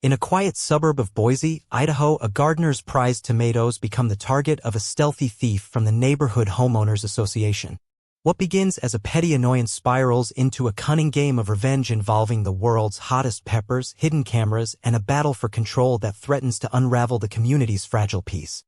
In a quiet suburb of Boise, Idaho, a gardener's prized tomatoes become the target of a stealthy thief from the Neighborhood Homeowners Association. What begins as a petty annoyance spirals into a cunning game of revenge involving the world's hottest peppers, hidden cameras, and a battle for control that threatens to unravel the community's fragile peace.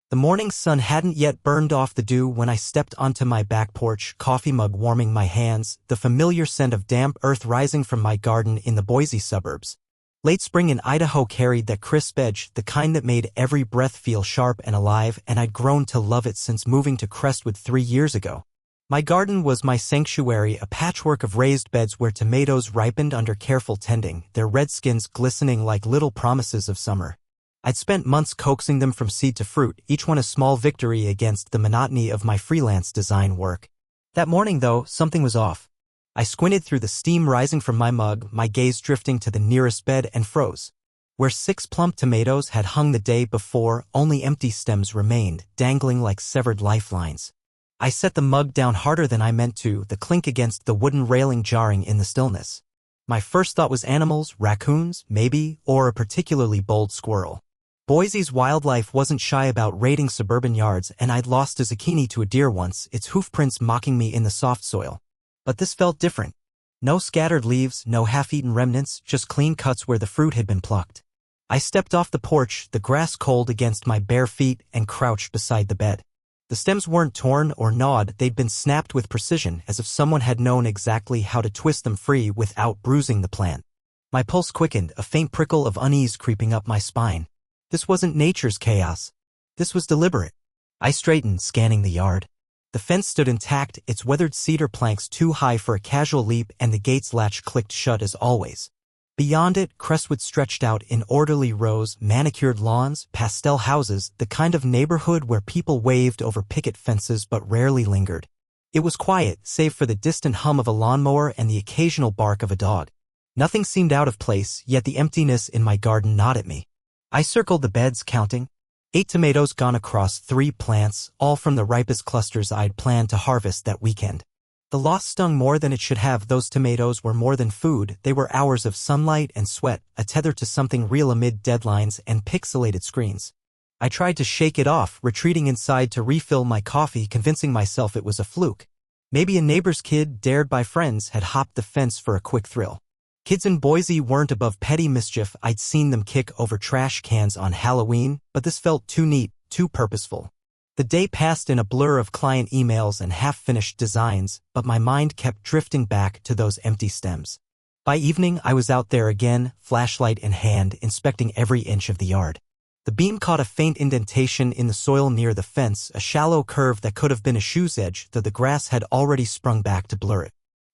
The morning sun hadn't yet burned off the dew when I stepped onto my back porch, coffee mug warming my hands, the familiar scent of damp earth rising from my garden in the Boise suburbs. Late spring in Idaho carried that crisp edge, the kind that made every breath feel sharp and alive, and I'd grown to love it since moving to Crestwood 3 years ago. My garden was my sanctuary, a patchwork of raised beds where tomatoes ripened under careful tending, their red skins glistening like little promises of summer. I'd spent months coaxing them from seed to fruit, each one a small victory against the monotony of my freelance design work. That morning, though, something was off. I squinted through the steam rising from my mug, my gaze drifting to the nearest bed, and froze. Where 6 plump tomatoes had hung the day before, only empty stems remained, dangling like severed lifelines. I set the mug down harder than I meant to, the clink against the wooden railing jarring in the stillness. My first thought was animals, raccoons, maybe, or a particularly bold squirrel. Boise's wildlife wasn't shy about raiding suburban yards, and I'd lost a zucchini to a deer once, its hoofprints mocking me in the soft soil. But this felt different. No scattered leaves, no half-eaten remnants, just clean cuts where the fruit had been plucked. I stepped off the porch, the grass cold against my bare feet, and crouched beside the bed. The stems weren't torn or gnawed, they'd been snapped with precision, as if someone had known exactly how to twist them free without bruising the plant. My pulse quickened, a faint prickle of unease creeping up my spine. This wasn't nature's chaos. This was deliberate. I straightened, scanning the yard. The fence stood intact, its weathered cedar planks too high for a casual leap, and the gate's latch clicked shut as always. Beyond it, Crestwood stretched out in orderly rows, manicured lawns, pastel houses, the kind of neighborhood where people waved over picket fences but rarely lingered. It was quiet, save for the distant hum of a lawnmower and the occasional bark of a dog. Nothing seemed out of place, yet the emptiness in my garden gnawed at me. I circled the beds, counting. 8 tomatoes gone across 3 plants, all from the ripest clusters I'd planned to harvest that weekend. The loss stung more than it should have. Those tomatoes were more than food, they were hours of sunlight and sweat, a tether to something real amid deadlines and pixelated screens. I tried to shake it off, retreating inside to refill my coffee, convincing myself it was a fluke. Maybe a neighbor's kid, dared by friends, had hopped the fence for a quick thrill. Kids in Boise weren't above petty mischief. I'd seen them kick over trash cans on Halloween, but this felt too neat, too purposeful. The day passed in a blur of client emails and half-finished designs, but my mind kept drifting back to those empty stems. By evening, I was out there again, flashlight in hand, inspecting every inch of the yard. The beam caught a faint indentation in the soil near the fence, a shallow curve that could have been a shoe's edge, though the grass had already sprung back to blur it.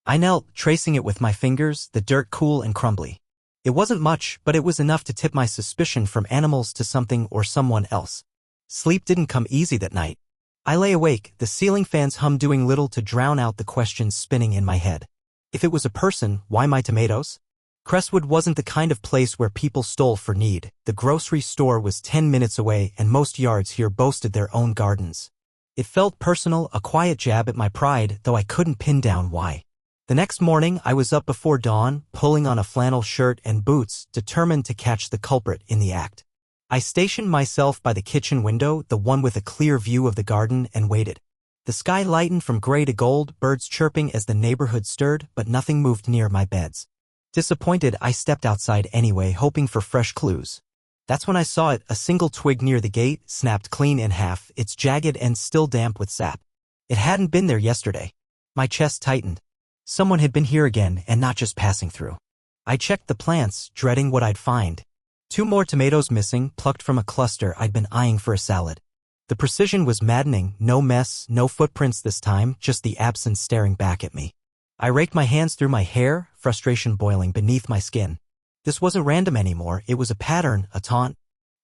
I knelt, tracing it with my fingers, the dirt cool and crumbly. It wasn't much, but it was enough to tip my suspicion from animals to something or someone else. Sleep didn't come easy that night. I lay awake, the ceiling fan's hum doing little to drown out the questions spinning in my head. If it was a person, why my tomatoes? Crestwood wasn't the kind of place where people stole for need. The grocery store was 10 minutes away, and most yards here boasted their own gardens. It felt personal, a quiet jab at my pride, though I couldn't pin down why. The next morning, I was up before dawn, pulling on a flannel shirt and boots, determined to catch the culprit in the act. I stationed myself by the kitchen window, the one with a clear view of the garden, and waited. The sky lightened from gray to gold, birds chirping as the neighborhood stirred, but nothing moved near my beds. Disappointed, I stepped outside anyway, hoping for fresh clues. That's when I saw it, a single twig near the gate, snapped clean in half, its jagged end still damp with sap. It hadn't been there yesterday. My chest tightened. Someone had been here again, and not just passing through. I checked the plants, dreading what I'd find. 2 more tomatoes missing, plucked from a cluster I'd been eyeing for a salad. The precision was maddening, no mess, no footprints this time, just the absence staring back at me. I raked my hands through my hair, frustration boiling beneath my skin. This wasn't random anymore, it was a pattern, a taunt.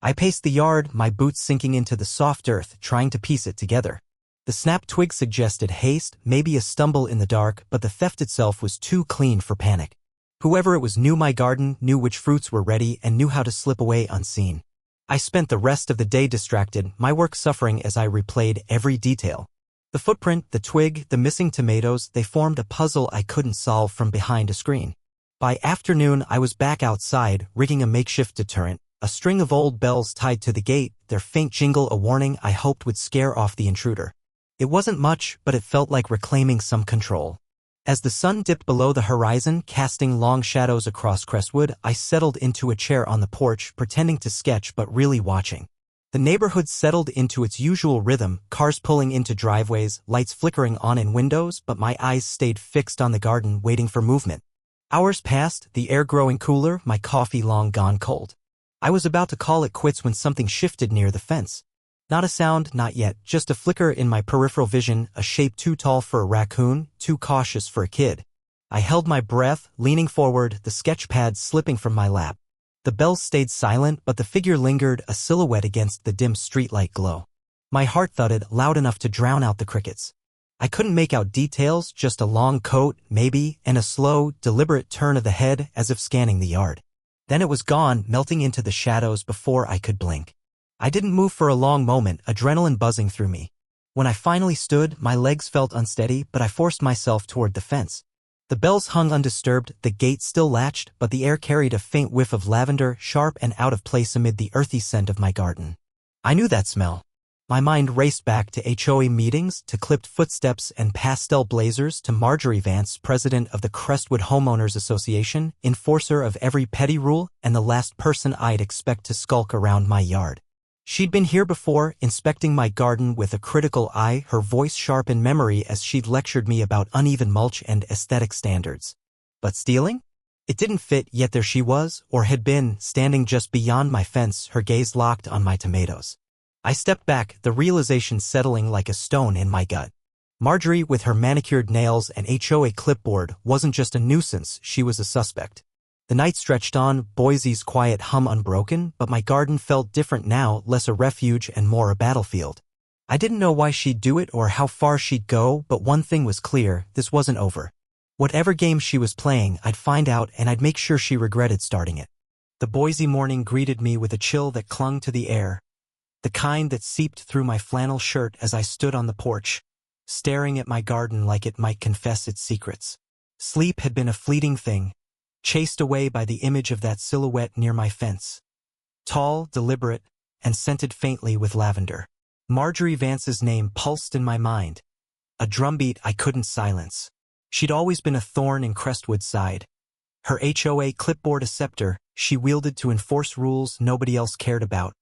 I paced the yard, my boots sinking into the soft earth, trying to piece it together. The snapped twig suggested haste, maybe a stumble in the dark, but the theft itself was too clean for panic. Whoever it was knew my garden, knew which fruits were ready, and knew how to slip away unseen. I spent the rest of the day distracted, my work suffering as I replayed every detail. The footprint, the twig, the missing tomatoes, they formed a puzzle I couldn't solve from behind a screen. By afternoon, I was back outside, rigging a makeshift deterrent, a string of old bells tied to the gate, their faint jingle a warning I hoped would scare off the intruder. It wasn't much, but it felt like reclaiming some control. As the sun dipped below the horizon, casting long shadows across Crestwood, I settled into a chair on the porch, pretending to sketch but really watching. The neighborhood settled into its usual rhythm, cars pulling into driveways, lights flickering on in windows, but my eyes stayed fixed on the garden, waiting for movement. Hours passed, the air growing cooler, my coffee long gone cold. I was about to call it quits when something shifted near the fence. Not a sound, not yet, just a flicker in my peripheral vision, a shape too tall for a raccoon, too cautious for a kid. I held my breath, leaning forward, the sketch pad slipping from my lap. The bells stayed silent, but the figure lingered, a silhouette against the dim streetlight glow. My heart thudded, loud enough to drown out the crickets. I couldn't make out details, just a long coat, maybe, and a slow, deliberate turn of the head as if scanning the yard. Then it was gone, melting into the shadows before I could blink. I didn't move for a long moment, adrenaline buzzing through me. When I finally stood, my legs felt unsteady, but I forced myself toward the fence. The bells hung undisturbed, the gate still latched, but the air carried a faint whiff of lavender, sharp and out of place amid the earthy scent of my garden. I knew that smell. My mind raced back to HOA meetings, to clipped footsteps and pastel blazers, to Marjorie Vance, president of the Crestwood Homeowners Association, enforcer of every petty rule, and the last person I'd expect to skulk around my yard. She'd been here before, inspecting my garden with a critical eye, her voice sharp in memory as she'd lectured me about uneven mulch and aesthetic standards. But stealing? It didn't fit, yet there she was, or had been, standing just beyond my fence, her gaze locked on my tomatoes. I stepped back, the realization settling like a stone in my gut. Marjorie, with her manicured nails and HOA clipboard, wasn't just a nuisance, she was a suspect. The night stretched on, Boise's quiet hum unbroken, but my garden felt different now, less a refuge and more a battlefield. I didn't know why she'd do it or how far she'd go, but one thing was clear, this wasn't over. Whatever game she was playing, I'd find out and I'd make sure she regretted starting it. The Boise morning greeted me with a chill that clung to the air, the kind that seeped through my flannel shirt as I stood on the porch, staring at my garden like it might confess its secrets. Sleep had been a fleeting thing, chased away by the image of that silhouette near my fence. Tall, deliberate, and scented faintly with lavender. Marjorie Vance's name pulsed in my mind, a drumbeat I couldn't silence. She'd always been a thorn in Crestwood's side. Her HOA clipboard a scepter she wielded to enforce rules nobody else cared about.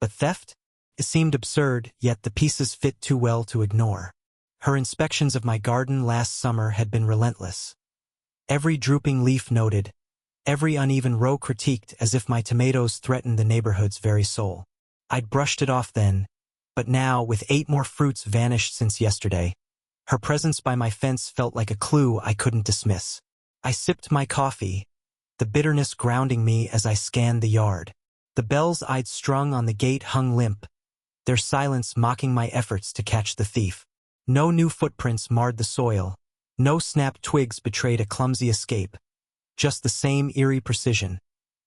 But theft? It seemed absurd, yet the pieces fit too well to ignore. Her inspections of my garden last summer had been relentless. Every drooping leaf noted, every uneven row critiqued as if my tomatoes threatened the neighborhood's very soul. I'd brushed it off then, but now, with 8 more fruits vanished since yesterday, her presence by my fence felt like a clue I couldn't dismiss. I sipped my coffee, the bitterness grounding me as I scanned the yard. The bells I'd strung on the gate hung limp, their silence mocking my efforts to catch the thief. No new footprints marred the soil. No snapped twigs betrayed a clumsy escape. Just the same eerie precision.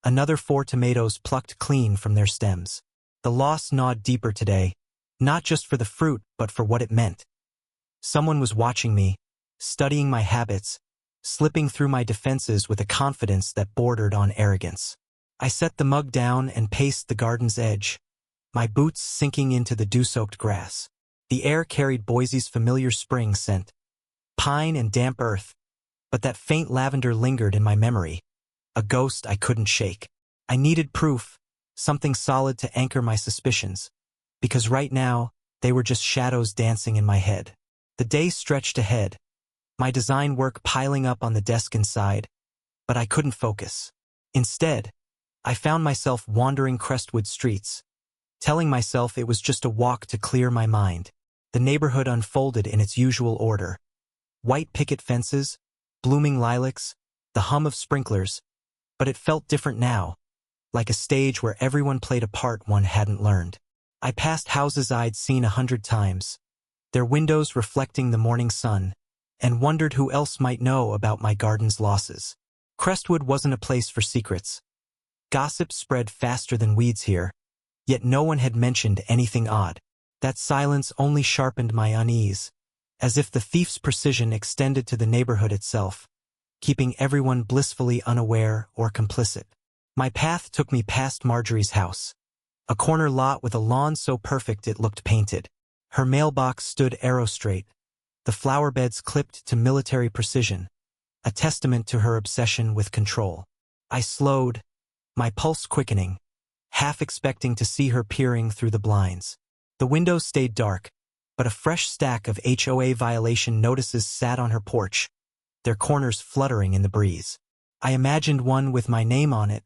Another 4 tomatoes plucked clean from their stems. The loss gnawed deeper today, not just for the fruit, but for what it meant. Someone was watching me, studying my habits, slipping through my defenses with a confidence that bordered on arrogance. I set the mug down and paced the garden's edge, my boots sinking into the dew-soaked grass. The air carried Boise's familiar spring scent, pine and damp earth, but that faint lavender lingered in my memory, a ghost I couldn't shake. I needed proof, something solid to anchor my suspicions, because right now, they were just shadows dancing in my head. The day stretched ahead, my design work piling up on the desk inside, but I couldn't focus. Instead, I found myself wandering Crestwood streets, telling myself it was just a walk to clear my mind. The neighborhood unfolded in its usual order. White picket fences, blooming lilacs, the hum of sprinklers, but it felt different now, like a stage where everyone played a part one hadn't learned. I passed houses I'd seen 100 times, their windows reflecting the morning sun, and wondered who else might know about my garden's losses. Crestwood wasn't a place for secrets. Gossip spread faster than weeds here, yet no one had mentioned anything odd. That silence only sharpened my unease, as if the thief's precision extended to the neighborhood itself. keeping everyone blissfully unaware or complicit. My path took me past Marjorie's house, a corner lot with a lawn so perfect it looked painted. Her mailbox stood arrow-straight, the flower beds clipped to military precision, a testament to her obsession with control. I slowed, my pulse quickening, half expecting to see her peering through the blinds. The windows stayed dark, but a fresh stack of HOA violation notices sat on her porch, their corners fluttering in the breeze. I imagined one with my name on it,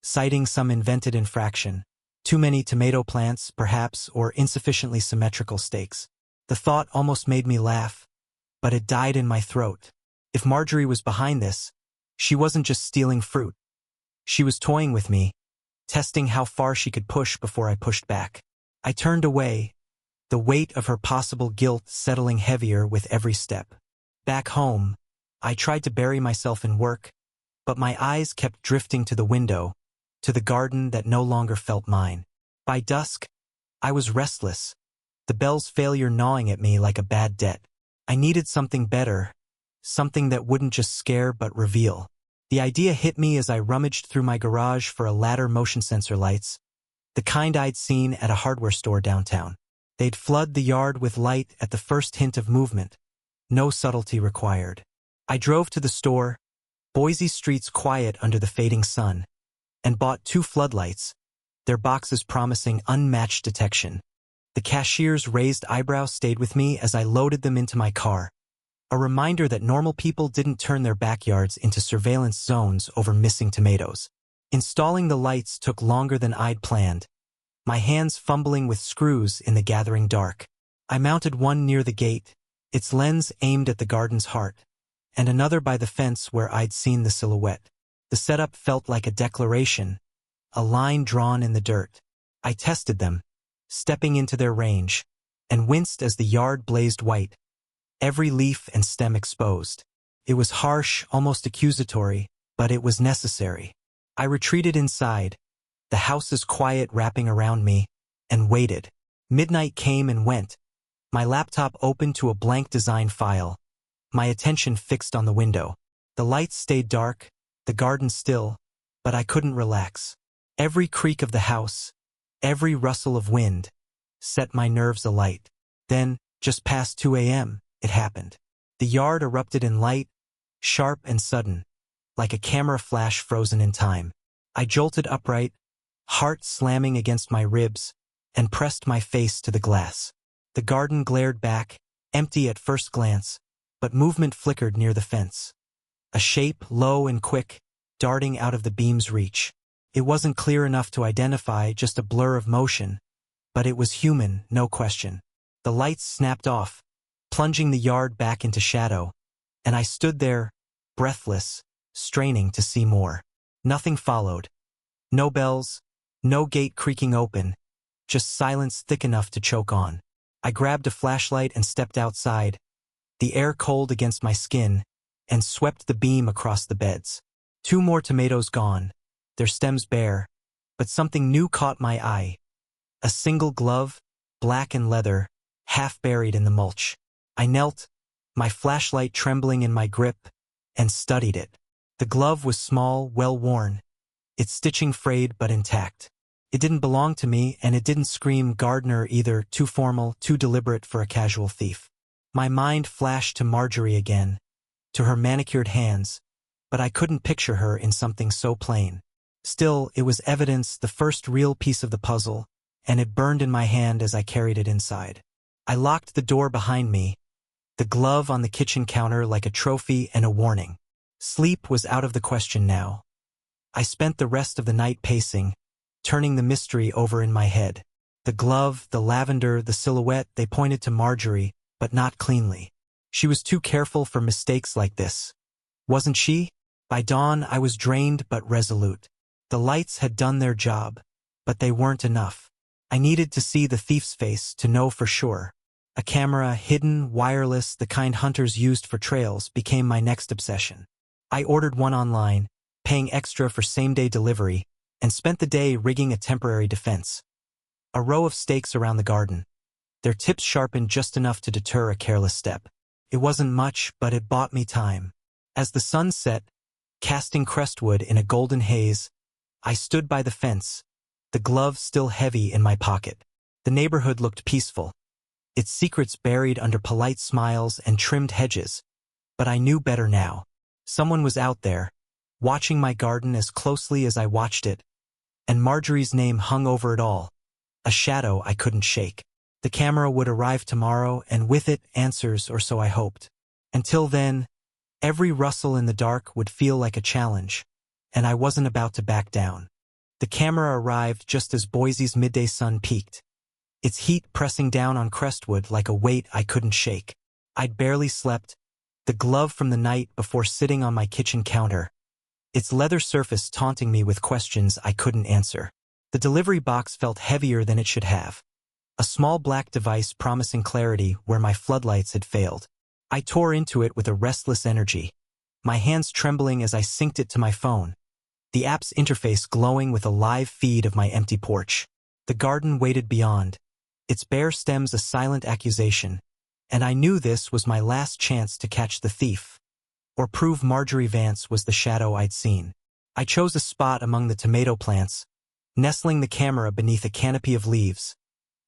citing some invented infraction. Too many tomato plants, perhaps, or insufficiently symmetrical stakes. The thought almost made me laugh, but it died in my throat. If Marjorie was behind this, she wasn't just stealing fruit. She was toying with me, testing how far she could push before I pushed back. I turned away, the weight of her possible guilt settling heavier with every step. Back home, I tried to bury myself in work, but my eyes kept drifting to the window, to the garden that no longer felt mine. By dusk, I was restless, the bell's failure gnawing at me like a bad debt. I needed something better, something that wouldn't just scare but reveal. The idea hit me as I rummaged through my garage for a ladder motion sensor lights, the kind I'd seen at a hardware store downtown. They'd flood the yard with light at the first hint of movement, no subtlety required. I drove to the store, Boise streets quiet under the fading sun, and bought 2 floodlights, their boxes promising unmatched detection. The cashier's raised eyebrow stayed with me as I loaded them into my car, a reminder that normal people didn't turn their backyards into surveillance zones over missing tomatoes. Installing the lights took longer than I'd planned, my hands fumbling with screws in the gathering dark. I mounted one near the gate, its lens aimed at the garden's heart, and another by the fence where I'd seen the silhouette. The setup felt like a declaration, a line drawn in the dirt. I tested them, stepping into their range, and winced as the yard blazed white, every leaf and stem exposed. It was harsh, almost accusatory, but it was necessary. I retreated inside, the house's quiet wrapping around me, and waited. Midnight came and went, my laptop opened to a blank design file, my attention fixed on the window. The lights stayed dark, the garden still, but I couldn't relax. Every creak of the house, every rustle of wind, set my nerves alight. Then, just past 2 a.m., it happened. The yard erupted in light, sharp and sudden, like a camera flash frozen in time. I jolted upright, heart slamming against my ribs, and pressed my face to the glass. The garden glared back, empty at first glance, but movement flickered near the fence. A shape, low and quick, darting out of the beam's reach. It wasn't clear enough to identify, just a blur of motion, but it was human, no question. The lights snapped off, plunging the yard back into shadow, and I stood there, breathless, straining to see more. Nothing followed. No bells, no gate creaking open, just silence thick enough to choke on. I grabbed a flashlight and stepped outside, the air cold against my skin, and swept the beam across the beds. 2 more tomatoes gone, their stems bare, but something new caught my eye. A single glove, black and leather, half buried in the mulch. I knelt, my flashlight trembling in my grip, and studied it. The glove was small, well-worn, its stitching frayed but intact. It didn't belong to me, and it didn't scream gardener either, too formal, too deliberate for a casual thief. My mind flashed to Marjorie again, to her manicured hands, but I couldn't picture her in something so plain. Still, it was evidence, the first real piece of the puzzle, and it burned in my hand as I carried it inside. I locked the door behind me, the glove on the kitchen counter like a trophy and a warning. Sleep was out of the question now. I spent the rest of the night pacing, turning the mystery over in my head. The glove, the lavender, the silhouette, they pointed to Marjorie, but not cleanly. She was too careful for mistakes like this. Wasn't she? By dawn, I was drained but resolute. The lights had done their job, but they weren't enough. I needed to see the thief's face to know for sure. A camera, hidden, wireless, the kind hunters used for trails, became my next obsession. I ordered one online, paying extra for same-day delivery, and spent the day rigging a temporary defense. A row of stakes around the garden, their tips sharpened just enough to deter a careless step. It wasn't much, but it bought me time. As the sun set, casting Crestwood in a golden haze, I stood by the fence, the glove still heavy in my pocket. The neighborhood looked peaceful, its secrets buried under polite smiles and trimmed hedges. But I knew better now. Someone was out there, watching my garden as closely as I watched it, and Marjorie's name hung over it all, a shadow I couldn't shake. The camera would arrive tomorrow, and with it, answers, or so I hoped. Until then, every rustle in the dark would feel like a challenge, and I wasn't about to back down. The camera arrived just as Boise's midday sun peaked, its heat pressing down on Crestwood like a weight I couldn't shake. I'd barely slept, the glove from the night before sitting on my kitchen counter, its leather surface taunting me with questions I couldn't answer. The delivery box felt heavier than it should have, a small black device promising clarity where my floodlights had failed. I tore into it with a restless energy, my hands trembling as I synced it to my phone, the app's interface glowing with a live feed of my empty porch. The garden waited beyond, its bare stems a silent accusation, and I knew this was my last chance to catch the thief, or prove Marjorie Vance was the shadow I'd seen. I chose a spot among the tomato plants, nestling the camera beneath a canopy of leaves,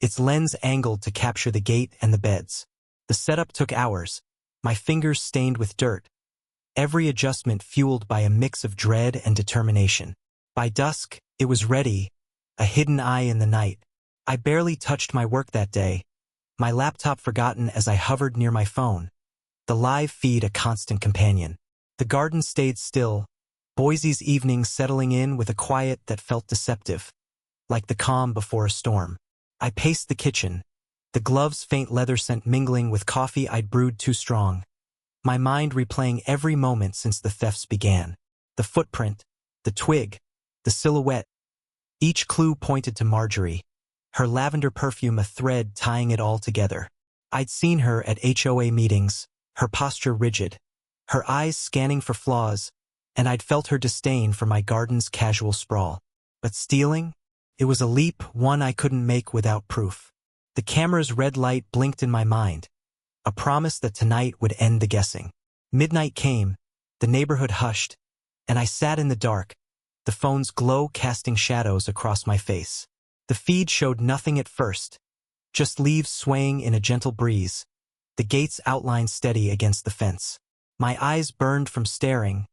its lens angled to capture the gate and the beds. The setup took hours, my fingers stained with dirt, every adjustment fueled by a mix of dread and determination. By dusk, it was ready, a hidden eye in the night. I barely touched my work that day, my laptop forgotten as I hovered near my phone, the live feed a constant companion. The garden stayed still, Boise's evenings settling in with a quiet that felt deceptive, like the calm before a storm. I paced the kitchen, the glove's faint leather scent mingling with coffee I'd brewed too strong, my mind replaying every moment since the thefts began. The footprint, the twig, the silhouette. Each clue pointed to Marjorie, her lavender perfume a thread tying it all together. I'd seen her at HOA meetings, her posture rigid, her eyes scanning for flaws, and I'd felt her disdain for my garden's casual sprawl. But stealing? It was a leap, one I couldn't make without proof. The camera's red light blinked in my mind, a promise that tonight would end the guessing. Midnight came, the neighborhood hushed, and I sat in the dark, the phone's glow casting shadows across my face. The feed showed nothing at first, just leaves swaying in a gentle breeze, the gate's outline steady against the fence. My eyes burned from staring,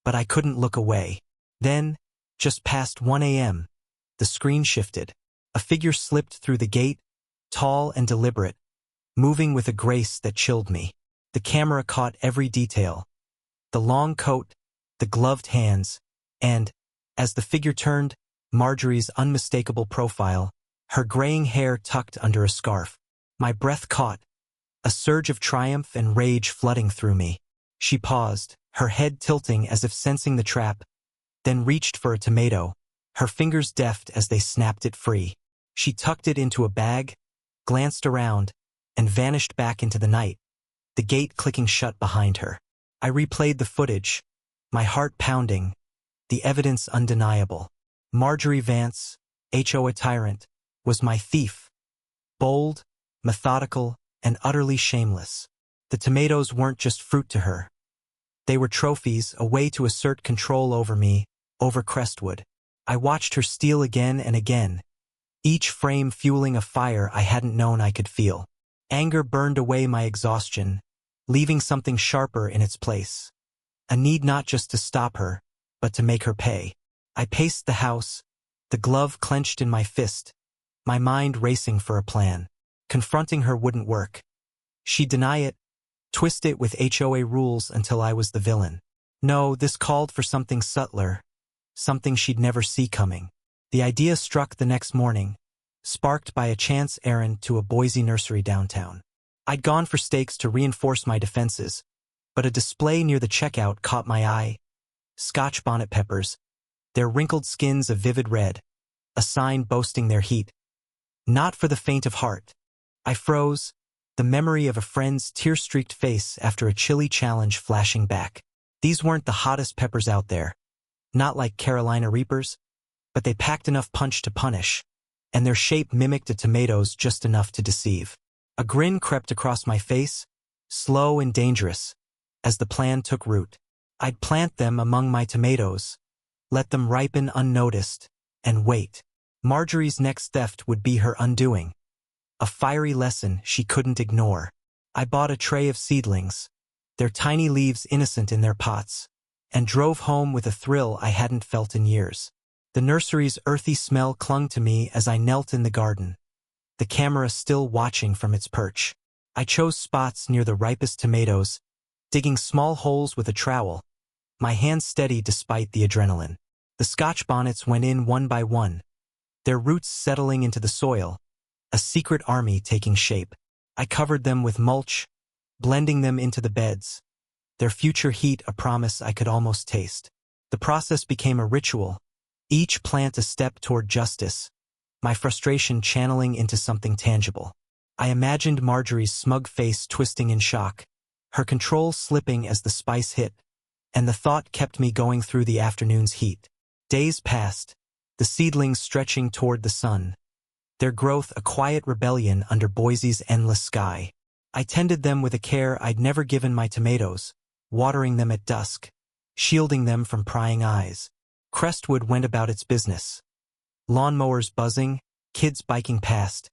but I couldn't look away. Then, just past 1 a.m., the screen shifted. A figure slipped through the gate, tall and deliberate, moving with a grace that chilled me. The camera caught every detail, the long coat, the gloved hands, and, as the figure turned, Marjorie's unmistakable profile, her graying hair tucked under a scarf. My breath caught, a surge of triumph and rage flooding through me. She paused, her head tilting as if sensing the trap, then reached for a tomato, her fingers deft as they snapped it free. She tucked it into a bag, glanced around, and vanished back into the night, the gate clicking shut behind her. I replayed the footage, my heart pounding, the evidence undeniable. Marjorie Vance, HOA tyrant, was my thief. Bold, methodical, and utterly shameless. The tomatoes weren't just fruit to her. They were trophies, a way to assert control over me, over Crestwood. I watched her steal again and again, each frame fueling a fire I hadn't known I could feel. Anger burned away my exhaustion, leaving something sharper in its place. A need not just to stop her, but to make her pay. I paced the house, the glove clenched in my fist, my mind racing for a plan. Confronting her wouldn't work. She'd deny it, twist it with HOA rules until I was the villain. No, this called for something subtler, something she'd never see coming. The idea struck the next morning, sparked by a chance errand to a Boise nursery downtown. I'd gone for steaks to reinforce my defenses, but a display near the checkout caught my eye. Scotch bonnet peppers, their wrinkled skins a vivid red, a sign boasting their heat. Not for the faint of heart. I froze, the memory of a friend's tear-streaked face after a chili challenge flashing back. These weren't the hottest peppers out there, not like Carolina Reapers, but they packed enough punch to punish, and their shape mimicked a tomato's just enough to deceive. A grin crept across my face, slow and dangerous, as the plan took root. I'd plant them among my tomatoes, let them ripen unnoticed, and wait. Marjorie's next theft would be her undoing. A fiery lesson she couldn't ignore. I bought a tray of seedlings, their tiny leaves innocent in their pots, and drove home with a thrill I hadn't felt in years. The nursery's earthy smell clung to me as I knelt in the garden, the camera still watching from its perch. I chose spots near the ripest tomatoes, digging small holes with a trowel, my hands steady despite the adrenaline. The Scotch bonnets went in one by one, their roots settling into the soil, a secret army taking shape. I covered them with mulch, blending them into the beds, their future heat a promise I could almost taste. The process became a ritual, each plant a step toward justice, my frustration channeling into something tangible. I imagined Marjorie's smug face twisting in shock, her control slipping as the spice hit, and the thought kept me going through the afternoon's heat. Days passed, the seedlings stretching toward the sun, their growth a quiet rebellion under Boise's endless sky. I tended them with a care I'd never given my tomatoes, watering them at dusk, shielding them from prying eyes. Crestwood went about its business. Lawnmowers buzzing, kids biking past.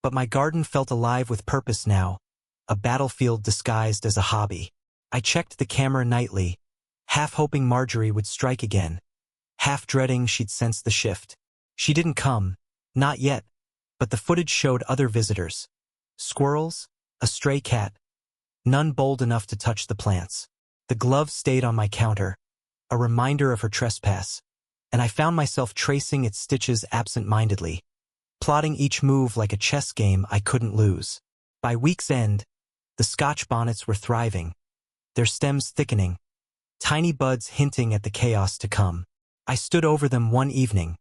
But my garden felt alive with purpose now, a battlefield disguised as a hobby. I checked the camera nightly, half hoping Marjorie would strike again, half dreading she'd sense the shift. She didn't come, not yet, but the footage showed other visitors. Squirrels, a stray cat, none bold enough to touch the plants. The glove stayed on my counter, a reminder of her trespass, and I found myself tracing its stitches absent-mindedly, plotting each move like a chess game I couldn't lose. By week's end, the Scotch bonnets were thriving, their stems thickening, tiny buds hinting at the chaos to come. I stood over them one evening,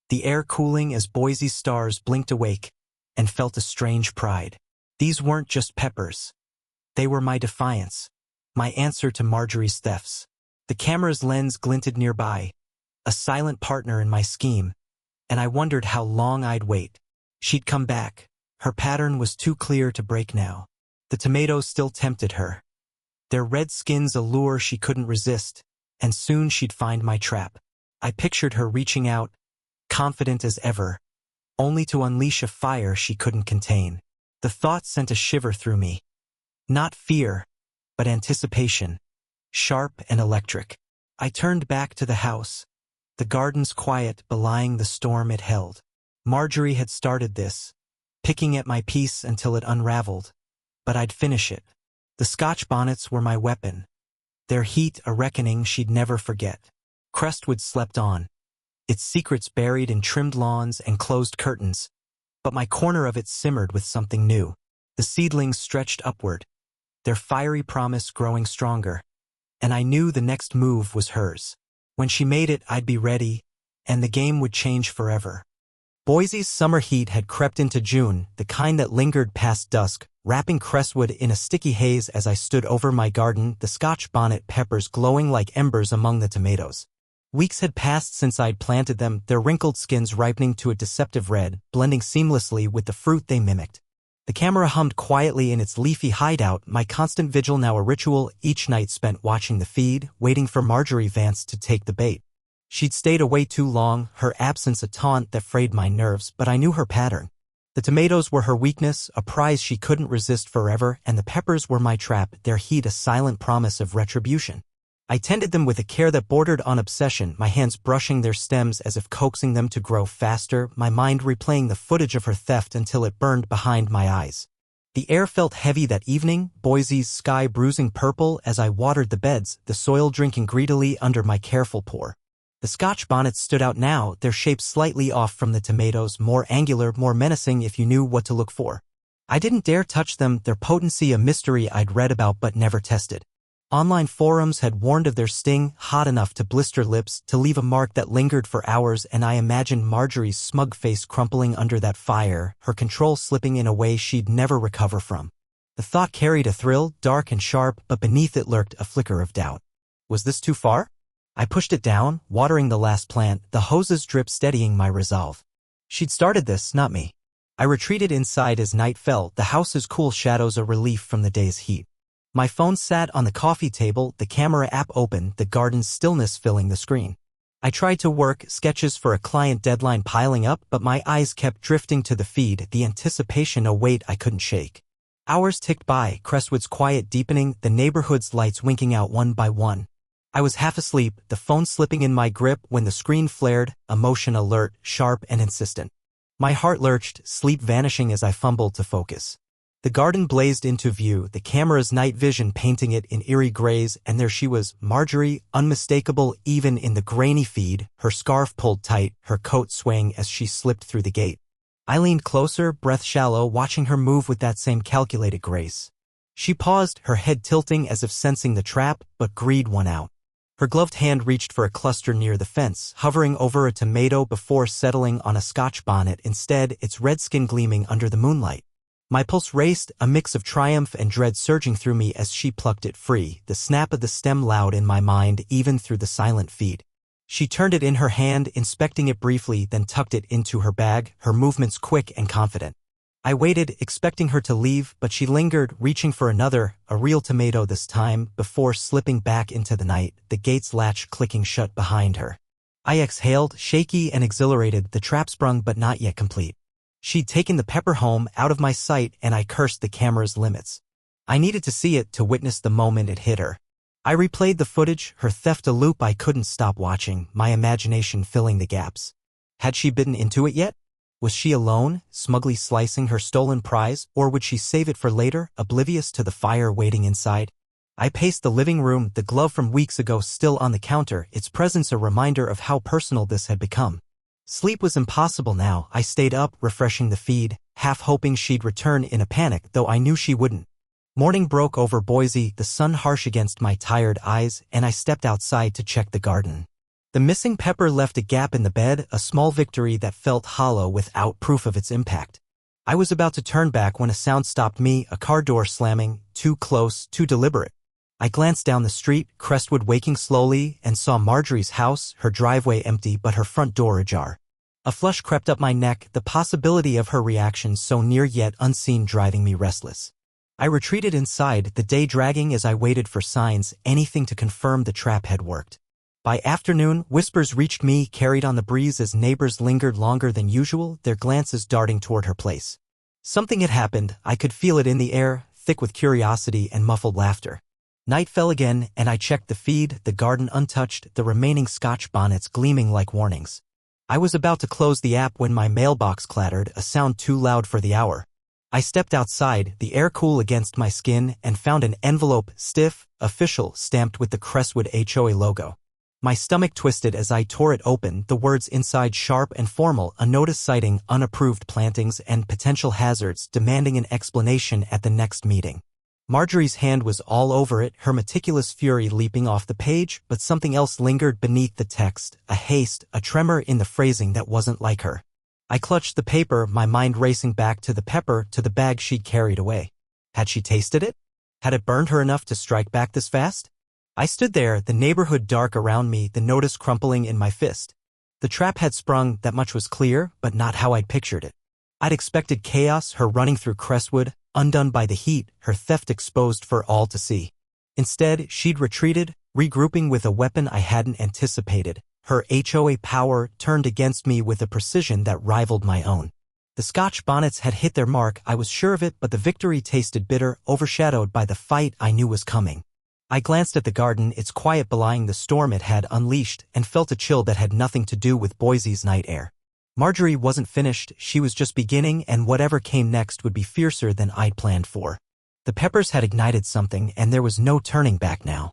the air cooling as Boise's stars blinked awake, and felt a strange pride. These weren't just peppers. They were my defiance, my answer to Marjorie's thefts. The camera's lens glinted nearby, a silent partner in my scheme, and I wondered how long I'd wait. She'd come back. Her pattern was too clear to break now. The tomatoes still tempted her, their red skins a lure she couldn't resist, and soon she'd find my trap. I pictured her reaching out, confident as ever, only to unleash a fire she couldn't contain. The thought sent a shiver through me. Not fear, but anticipation, sharp and electric. I turned back to the house, the garden's quiet belying the storm it held. Marjorie had started this, picking at my piece until it unraveled, but I'd finish it. The Scotch bonnets were my weapon, their heat a reckoning she'd never forget. Crestwood slept on, its secrets buried in trimmed lawns and closed curtains, but my corner of it simmered with something new. The seedlings stretched upward, their fiery promise growing stronger, and I knew the next move was hers. When she made it, I'd be ready, and the game would change forever. Boise's summer heat had crept into June, the kind that lingered past dusk, wrapping Crestwood in a sticky haze as I stood over my garden, the Scotch bonnet peppers glowing like embers among the tomatoes. Weeks had passed since I'd planted them, their wrinkled skins ripening to a deceptive red, blending seamlessly with the fruit they mimicked. The camera hummed quietly in its leafy hideout, my constant vigil now a ritual, each night spent watching the feed, waiting for Marjorie Vance to take the bait. She'd stayed away too long, her absence a taunt that frayed my nerves, but I knew her pattern. The tomatoes were her weakness, a prize she couldn't resist forever, and the peppers were my trap, their heat a silent promise of retribution. I tended them with a care that bordered on obsession, my hands brushing their stems as if coaxing them to grow faster, my mind replaying the footage of her theft until it burned behind my eyes. The air felt heavy that evening, Boise's sky bruising purple as I watered the beds, the soil drinking greedily under my careful pour. The Scotch bonnets stood out now, their shape slightly off from the tomatoes, more angular, more menacing if you knew what to look for. I didn't dare touch them, their potency a mystery I'd read about but never tested. Online forums had warned of their sting, hot enough to blister lips, to leave a mark that lingered for hours, and I imagined Marjorie's smug face crumpling under that fire, her control slipping in a way she'd never recover from. The thought carried a thrill, dark and sharp, but beneath it lurked a flicker of doubt. Was this too far? I pushed it down, watering the last plant, the hose's drip steadying my resolve. She'd started this, not me. I retreated inside as night fell, the house's cool shadows a relief from the day's heat. My phone sat on the coffee table, the camera app open, the garden's stillness filling the screen. I tried to work sketches for a client deadline piling up, but my eyes kept drifting to the feed, the anticipation a weight I couldn't shake. Hours ticked by, Crestwood's quiet deepening, the neighborhood's lights winking out one by one. I was half asleep, the phone slipping in my grip when the screen flared, emotion alert, sharp and insistent. My heart lurched, sleep vanishing as I fumbled to focus. The garden blazed into view, the camera's night vision painting it in eerie grays, and there she was, Marjorie, unmistakable even in the grainy feed, her scarf pulled tight, her coat swaying as she slipped through the gate. I leaned closer, breath shallow, watching her move with that same calculated grace. She paused, her head tilting as if sensing the trap, but greed won out. Her gloved hand reached for a cluster near the fence, hovering over a tomato before settling on a Scotch bonnet, instead its red skin gleaming under the moonlight. My pulse raced, a mix of triumph and dread surging through me as she plucked it free, the snap of the stem loud in my mind even through the silent feed. She turned it in her hand, inspecting it briefly, then tucked it into her bag, her movements quick and confident. I waited, expecting her to leave, but she lingered, reaching for another, a real tomato this time, before slipping back into the night, the gate's latch clicking shut behind her. I exhaled, shaky and exhilarated, the trap sprung but not yet complete. She'd taken the pepper home, out of my sight, and I cursed the camera's limits. I needed to see it to witness the moment it hit her. I replayed the footage, her theft a loop I couldn't stop watching, my imagination filling the gaps. Had she bitten into it yet? Was she alone, smugly slicing her stolen prize, or would she save it for later, oblivious to the fire waiting inside? I paced the living room, the glove from weeks ago still on the counter, its presence a reminder of how personal this had become. Sleep was impossible now. I stayed up, refreshing the feed, half hoping she'd return in a panic, though I knew she wouldn't. Morning broke over Boise, the sun harsh against my tired eyes, and I stepped outside to check the garden. The missing pepper left a gap in the bed, a small victory that felt hollow without proof of its impact. I was about to turn back when a sound stopped me, a car door slamming, too close, too deliberate. I glanced down the street, Crestwood waking slowly, and saw Marjorie's house, her driveway empty but her front door ajar. A flush crept up my neck, the possibility of her reaction so near yet unseen driving me restless. I retreated inside, the day dragging as I waited for signs, anything to confirm the trap had worked. By afternoon, whispers reached me, carried on the breeze as neighbors lingered longer than usual, their glances darting toward her place. Something had happened, I could feel it in the air, thick with curiosity and muffled laughter. Night fell again, and I checked the feed, the garden untouched, the remaining Scotch bonnets gleaming like warnings. I was about to close the app when my mailbox clattered, a sound too loud for the hour. I stepped outside, the air cool against my skin, and found an envelope, stiff, official, stamped with the Crestwood HOA logo. My stomach twisted as I tore it open, the words inside sharp and formal, a notice citing unapproved plantings and potential hazards, demanding an explanation at the next meeting. Marjorie's hand was all over it, her meticulous fury leaping off the page, but something else lingered beneath the text, a haste, a tremor in the phrasing that wasn't like her. I clutched the paper, my mind racing back to the pepper, to the bag she'd carried away. Had she tasted it? Had it burned her enough to strike back this fast? I stood there, the neighborhood dark around me, the notice crumpling in my fist. The trap had sprung, that much was clear, but not how I'd pictured it. I'd expected chaos, her running through Crestwood, undone by the heat, her theft exposed for all to see. Instead, she'd retreated, regrouping with a weapon I hadn't anticipated. Her HOA power turned against me with a precision that rivaled my own. The Scotch bonnets had hit their mark, I was sure of it, but the victory tasted bitter, overshadowed by the fight I knew was coming. I glanced at the garden, its quiet belying the storm it had unleashed, and felt a chill that had nothing to do with Boise's night air. Marjorie wasn't finished, she was just beginning, and whatever came next would be fiercer than I'd planned for. The peppers had ignited something, and there was no turning back now.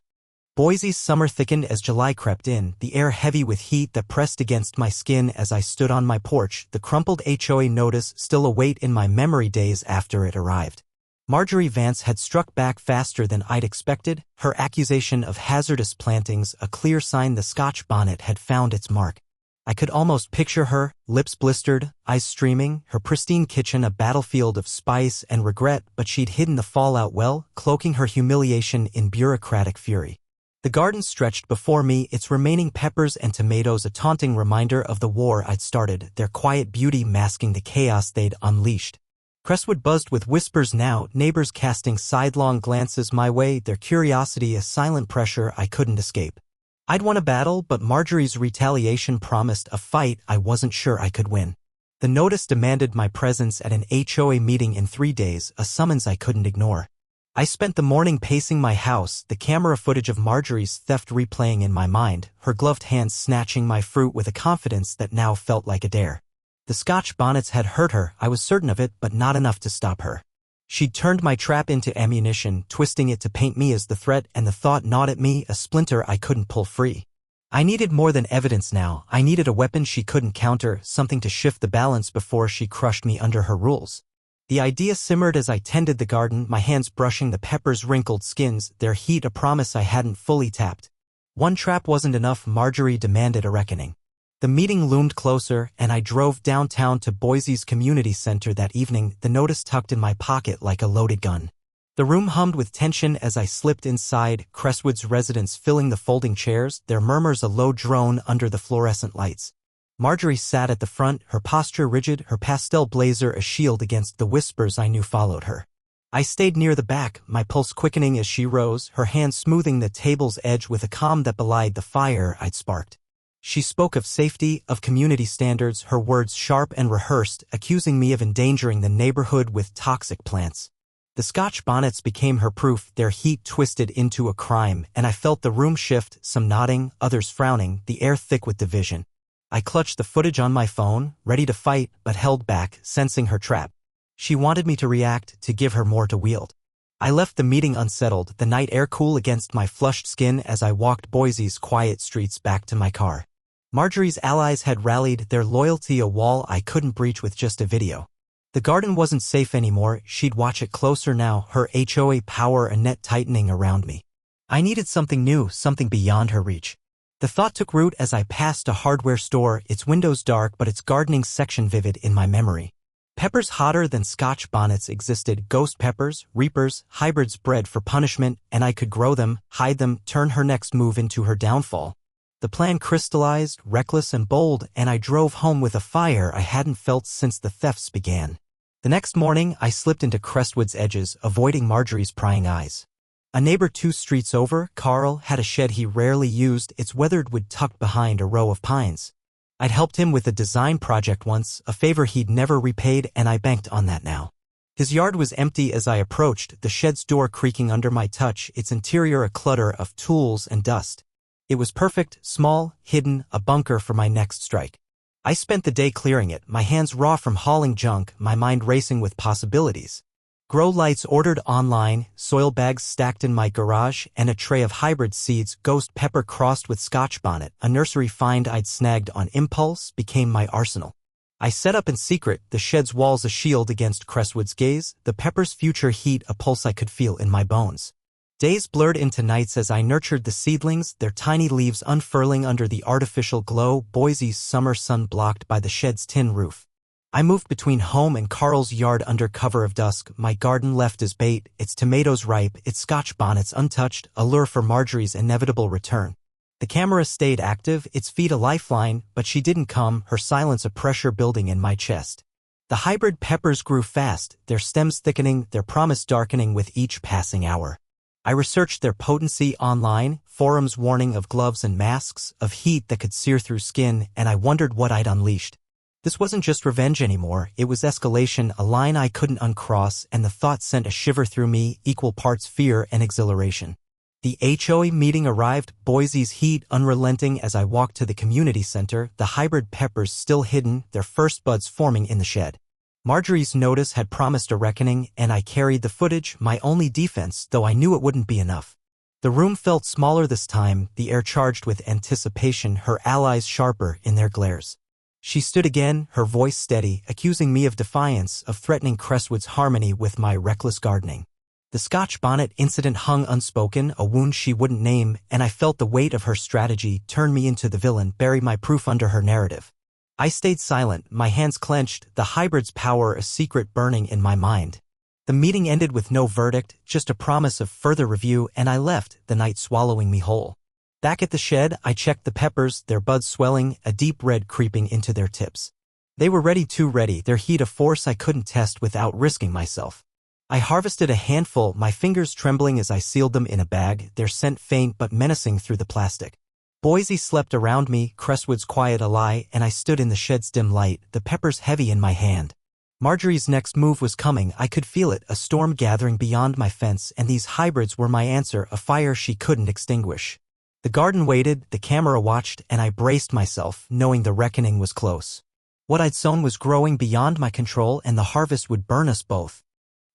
Boise's summer thickened as July crept in, the air heavy with heat that pressed against my skin as I stood on my porch, the crumpled HOA notice still a weight in my memory days after it arrived. Marjorie Vance had struck back faster than I'd expected, her accusation of hazardous plantings a clear sign the Scotch bonnet had found its mark. I could almost picture her, lips blistered, eyes streaming, her pristine kitchen a battlefield of spice and regret, but she'd hidden the fallout well, cloaking her humiliation in bureaucratic fury. The garden stretched before me, its remaining peppers and tomatoes a taunting reminder of the war I'd started, their quiet beauty masking the chaos they'd unleashed. Crestwood buzzed with whispers now, neighbors casting sidelong glances my way, their curiosity a silent pressure I couldn't escape. I'd won a battle, but Marjorie's retaliation promised a fight I wasn't sure I could win. The notice demanded my presence at an HOA meeting in 3 days, a summons I couldn't ignore. I spent the morning pacing my house, the camera footage of Marjorie's theft replaying in my mind, her gloved hands snatching my fruit with a confidence that now felt like a dare. The Scotch bonnets had hurt her, I was certain of it, but not enough to stop her. She'd turned my trap into ammunition, twisting it to paint me as the threat, and the thought gnawed at me, a splinter I couldn't pull free. I needed more than evidence now. I needed a weapon she couldn't counter, something to shift the balance before she crushed me under her rules. The idea simmered as I tended the garden, my hands brushing the peppers' wrinkled skins, their heat a promise I hadn't fully tapped. One trap wasn't enough, Marjorie demanded a reckoning. The meeting loomed closer, and I drove downtown to Boise's community center that evening, the notice tucked in my pocket like a loaded gun. The room hummed with tension as I slipped inside, Crestwood's residents filling the folding chairs, their murmurs a low drone under the fluorescent lights. Marjorie sat at the front, her posture rigid, her pastel blazer a shield against the whispers I knew followed her. I stayed near the back, my pulse quickening as she rose, her hand smoothing the table's edge with a calm that belied the fire I'd sparked. She spoke of safety, of community standards, her words sharp and rehearsed, accusing me of endangering the neighborhood with toxic plants. The Scotch bonnets became her proof, their heat twisted into a crime, and I felt the room shift, some nodding, others frowning, the air thick with division. I clutched the footage on my phone, ready to fight, but held back, sensing her trap. She wanted me to react, to give her more to wield. I left the meeting unsettled, the night air cool against my flushed skin as I walked Boise's quiet streets back to my car. Marjorie's allies had rallied, their loyalty a wall I couldn't breach with just a video. The garden wasn't safe anymore, she'd watch it closer now, her HOA power a net tightening around me. I needed something new, something beyond her reach. The thought took root as I passed a hardware store, its windows dark but its gardening section vivid in my memory. Peppers hotter than Scotch bonnets existed, ghost peppers, reapers, hybrids bred for punishment, and I could grow them, hide them, turn her next move into her downfall. The plan crystallized, reckless and bold, and I drove home with a fire I hadn't felt since the thefts began. The next morning, I slipped into Crestwood's edges, avoiding Marjorie's prying eyes. A neighbor 2 streets over, Carl, had a shed he rarely used, its weathered wood tucked behind a row of pines. I'd helped him with a design project once, a favor he'd never repaid, and I banked on that now. His yard was empty as I approached, the shed's door creaking under my touch, its interior a clutter of tools and dust. It was perfect, small, hidden, a bunker for my next strike. I spent the day clearing it, my hands raw from hauling junk, my mind racing with possibilities. Grow lights ordered online, soil bags stacked in my garage, and a tray of hybrid seeds, ghost pepper crossed with Scotch bonnet, a nursery find I'd snagged on impulse, became my arsenal. I set up in secret, the shed's walls a shield against Crestwood's gaze, the pepper's future heat a pulse I could feel in my bones. Days blurred into nights as I nurtured the seedlings, their tiny leaves unfurling under the artificial glow, Boise's summer sun blocked by the shed's tin roof. I moved between home and Carl's yard under cover of dusk, my garden left as bait, its tomatoes ripe, its Scotch bonnets untouched, a lure for Marjorie's inevitable return. The camera stayed active, its feet a lifeline, but she didn't come, her silence a pressure building in my chest. The hybrid peppers grew fast, their stems thickening, their promise darkening with each passing hour. I researched their potency online, forums warning of gloves and masks, of heat that could sear through skin, and I wondered what I'd unleashed. This wasn't just revenge anymore, it was escalation, a line I couldn't uncross, and the thought sent a shiver through me, equal parts fear and exhilaration. The HOA meeting arrived, Boise's heat unrelenting as I walked to the community center, the hybrid peppers still hidden, their first buds forming in the shed. Marjorie's notice had promised a reckoning, and I carried the footage, my only defense, though I knew it wouldn't be enough. The room felt smaller this time, the air charged with anticipation, her allies sharper in their glares. She stood again, her voice steady, accusing me of defiance, of threatening Crestwood's harmony with my reckless gardening. The Scotch bonnet incident hung unspoken, a wound she wouldn't name, and I felt the weight of her strategy turn me into the villain, bury my proof under her narrative. I stayed silent, my hands clenched, the hybrid's power a secret burning in my mind. The meeting ended with no verdict, just a promise of further review, and I left, the night swallowing me whole. Back at the shed, I checked the peppers, their buds swelling, a deep red creeping into their tips. They were ready, too ready, their heat a force I couldn't test without risking myself. I harvested a handful, my fingers trembling as I sealed them in a bag, their scent faint but menacing through the plastic. Boise slept around me, Crestwood's quiet ally, and I stood in the shed's dim light, the peppers heavy in my hand. Marjorie's next move was coming, I could feel it, a storm gathering beyond my fence, and these hybrids were my answer, a fire she couldn't extinguish. The garden waited, the camera watched, and I braced myself, knowing the reckoning was close. What I'd sown was growing beyond my control, and the harvest would burn us both.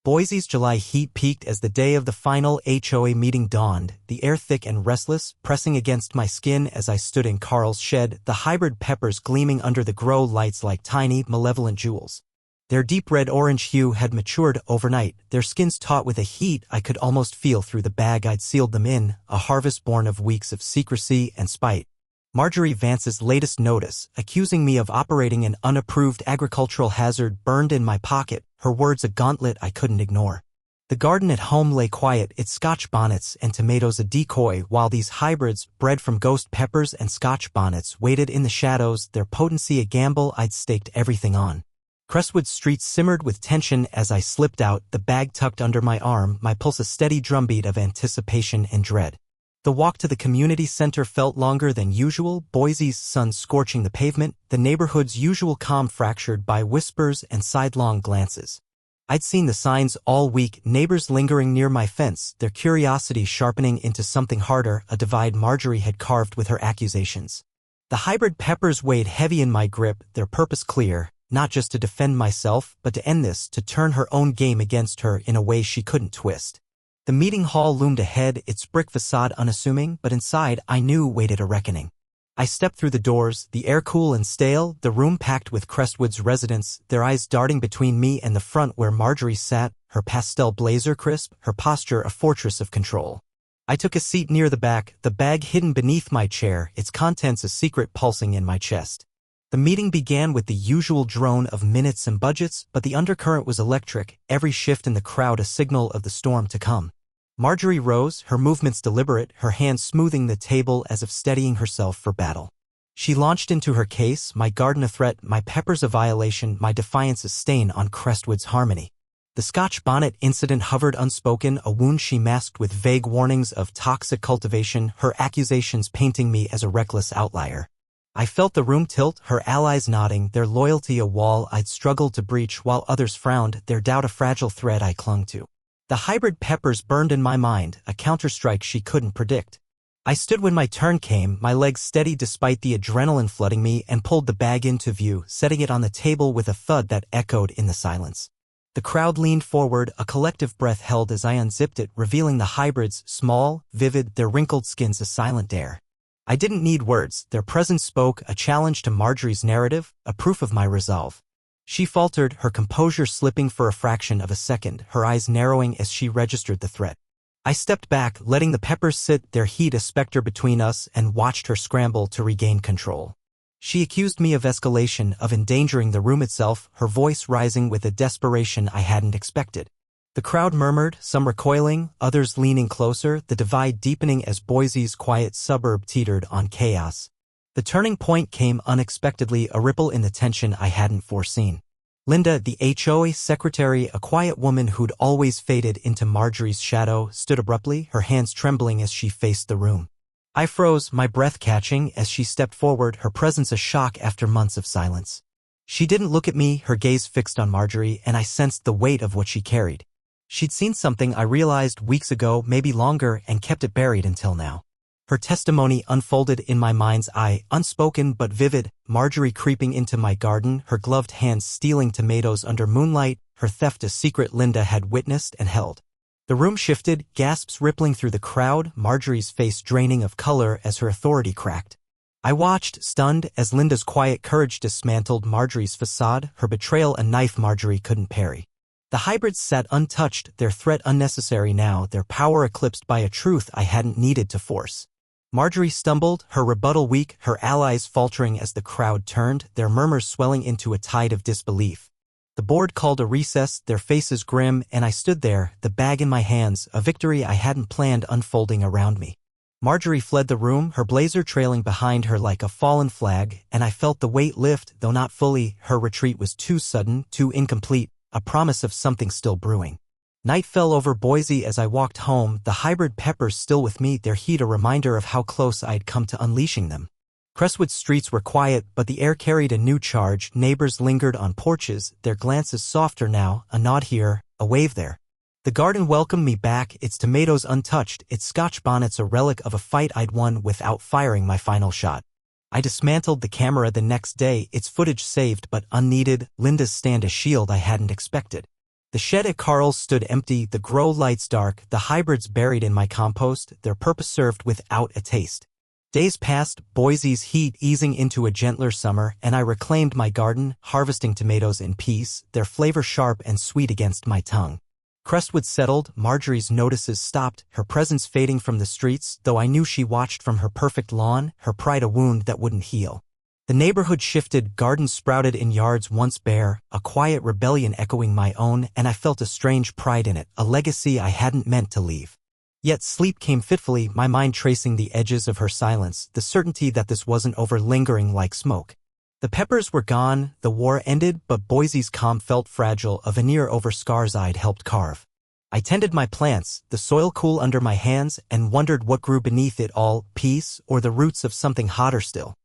Boise's July heat peaked as the day of the final HOA meeting dawned, the air thick and restless, pressing against my skin as I stood in Carl's shed, the hybrid peppers gleaming under the grow lights like tiny, malevolent jewels. Their deep red-orange hue had matured overnight, their skins taut with a heat I could almost feel through the bag I'd sealed them in, a harvest born of weeks of secrecy and spite. Marjorie Vance's latest notice, accusing me of operating an unapproved agricultural hazard, burned in my pocket, her words a gauntlet I couldn't ignore. The garden at home lay quiet, its Scotch bonnets and tomatoes a decoy, while these hybrids, bred from ghost peppers and Scotch bonnets, waited in the shadows, their potency a gamble I'd staked everything on. Crestwood Street simmered with tension as I slipped out, the bag tucked under my arm, my pulse a steady drumbeat of anticipation and dread. The walk to the community center felt longer than usual, Boise's sun scorching the pavement, the neighborhood's usual calm fractured by whispers and sidelong glances. I'd seen the signs all week, neighbors lingering near my fence, their curiosity sharpening into something harder, a divide Marjorie had carved with her accusations. The hybrid peppers weighed heavy in my grip, their purpose clear, not just to defend myself, but to end this, to turn her own game against her in a way she couldn't twist. The meeting hall loomed ahead, its brick facade unassuming, but inside I knew waited a reckoning. I stepped through the doors, the air cool and stale, the room packed with Crestwood's residents, their eyes darting between me and the front where Marjorie sat, her pastel blazer crisp, her posture a fortress of control. I took a seat near the back, the bag hidden beneath my chair, its contents a secret pulsing in my chest. The meeting began with the usual drone of minutes and budgets, but the undercurrent was electric, every shift in the crowd a signal of the storm to come. Marjorie rose, her movements deliberate, her hands smoothing the table as if steadying herself for battle. She launched into her case, my garden a threat, my peppers a violation, my defiance a stain on Crestwood's harmony. The Scotch bonnet incident hovered unspoken, a wound she masked with vague warnings of toxic cultivation, her accusations painting me as a reckless outlier. I felt the room tilt, her allies nodding, their loyalty a wall I'd struggled to breach while others frowned, their doubt a fragile thread I clung to. The hybrid peppers burned in my mind, a counterstrike she couldn't predict. I stood when my turn came, my legs steady despite the adrenaline flooding me, and pulled the bag into view, setting it on the table with a thud that echoed in the silence. The crowd leaned forward, a collective breath held as I unzipped it, revealing the hybrids, small, vivid, their wrinkled skins a silent dare. I didn't need words, their presence spoke, a challenge to Marjorie's narrative, a proof of my resolve. She faltered, her composure slipping for a fraction of a second, her eyes narrowing as she registered the threat. I stepped back, letting the peppers sit, their heat a specter between us, and watched her scramble to regain control. She accused me of escalation, of endangering the room itself, her voice rising with a desperation I hadn't expected. The crowd murmured, some recoiling, others leaning closer, the divide deepening as Boise's quiet suburb teetered on chaos. The turning point came unexpectedly, a ripple in the tension I hadn't foreseen. Linda, the HOA secretary, a quiet woman who'd always faded into Marjorie's shadow, stood abruptly, her hands trembling as she faced the room. I froze, my breath catching, as she stepped forward, her presence a shock after months of silence. She didn't look at me, her gaze fixed on Marjorie, and I sensed the weight of what she carried. She'd seen something I realized weeks ago, maybe longer, and kept it buried until now. Her testimony unfolded in my mind's eye, unspoken but vivid, Marjorie creeping into my garden, her gloved hands stealing tomatoes under moonlight, her theft a secret Linda had witnessed and held. The room shifted, gasps rippling through the crowd, Marjorie's face draining of color as her authority cracked. I watched, stunned, as Linda's quiet courage dismantled Marjorie's facade, her betrayal a knife Marjorie couldn't parry. The hybrids sat untouched, their threat unnecessary now, their power eclipsed by a truth I hadn't needed to force. Marjorie stumbled, her rebuttal weak, her allies faltering as the crowd turned, their murmurs swelling into a tide of disbelief. The board called a recess, their faces grim, and I stood there, the bag in my hands, a victory I hadn't planned unfolding around me. Marjorie fled the room, her blazer trailing behind her like a fallen flag, and I felt the weight lift, though not fully. Her retreat was too sudden, too incomplete, a promise of something still brewing. Night fell over Boise as I walked home, the hybrid peppers still with me, their heat a reminder of how close I'd come to unleashing them. Crestwood's streets were quiet, but the air carried a new charge. Neighbors lingered on porches, their glances softer now, a nod here, a wave there. The garden welcomed me back, its tomatoes untouched, its scotch bonnets a relic of a fight I'd won without firing my final shot. I dismantled the camera the next day, its footage saved but unneeded, Linda's stand a shield I hadn't expected. The shed at Carl's stood empty, the grow lights dark, the hybrids buried in my compost, their purpose served without a taste. Days passed, Boise's heat easing into a gentler summer, and I reclaimed my garden, harvesting tomatoes in peace, their flavor sharp and sweet against my tongue. Crestwood settled, Marjorie's notices stopped, her presence fading from the streets, though I knew she watched from her perfect lawn, her pride a wound that wouldn't heal. The neighborhood shifted, gardens sprouted in yards once bare, a quiet rebellion echoing my own, and I felt a strange pride in it, a legacy I hadn't meant to leave. Yet sleep came fitfully, my mind tracing the edges of her silence, the certainty that this wasn't over, lingering like smoke. The peppers were gone, the war ended, but Boise's calm felt fragile, a veneer over scars I'd helped carve. I tended my plants, the soil cool under my hands, and wondered what grew beneath it all, peace or the roots of something hotter still.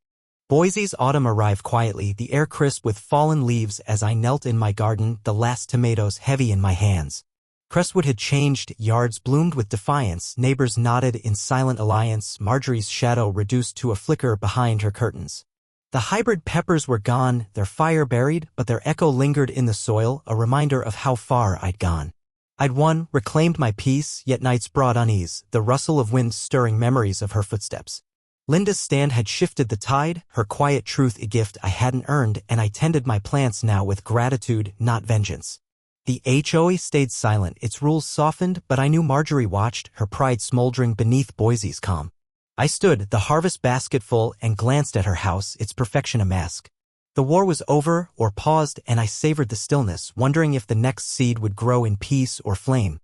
Boise's autumn arrived quietly, the air crisp with fallen leaves as I knelt in my garden, the last tomatoes heavy in my hands. Crestwood had changed, yards bloomed with defiance, neighbors nodded in silent alliance, Marjorie's shadow reduced to a flicker behind her curtains. The hybrid peppers were gone, their fire buried, but their echo lingered in the soil, a reminder of how far I'd gone. I'd won, reclaimed my peace, yet nights brought unease, the rustle of wind stirring memories of her footsteps. Linda's stand had shifted the tide, her quiet truth a gift I hadn't earned, and I tended my plants now with gratitude, not vengeance. The HOA stayed silent, its rules softened, but I knew Marjorie watched, her pride smoldering beneath Boise's calm. I stood, the harvest basket full, and glanced at her house, its perfection a mask. The war was over, or paused, and I savored the stillness, wondering if the next seed would grow in peace or flame.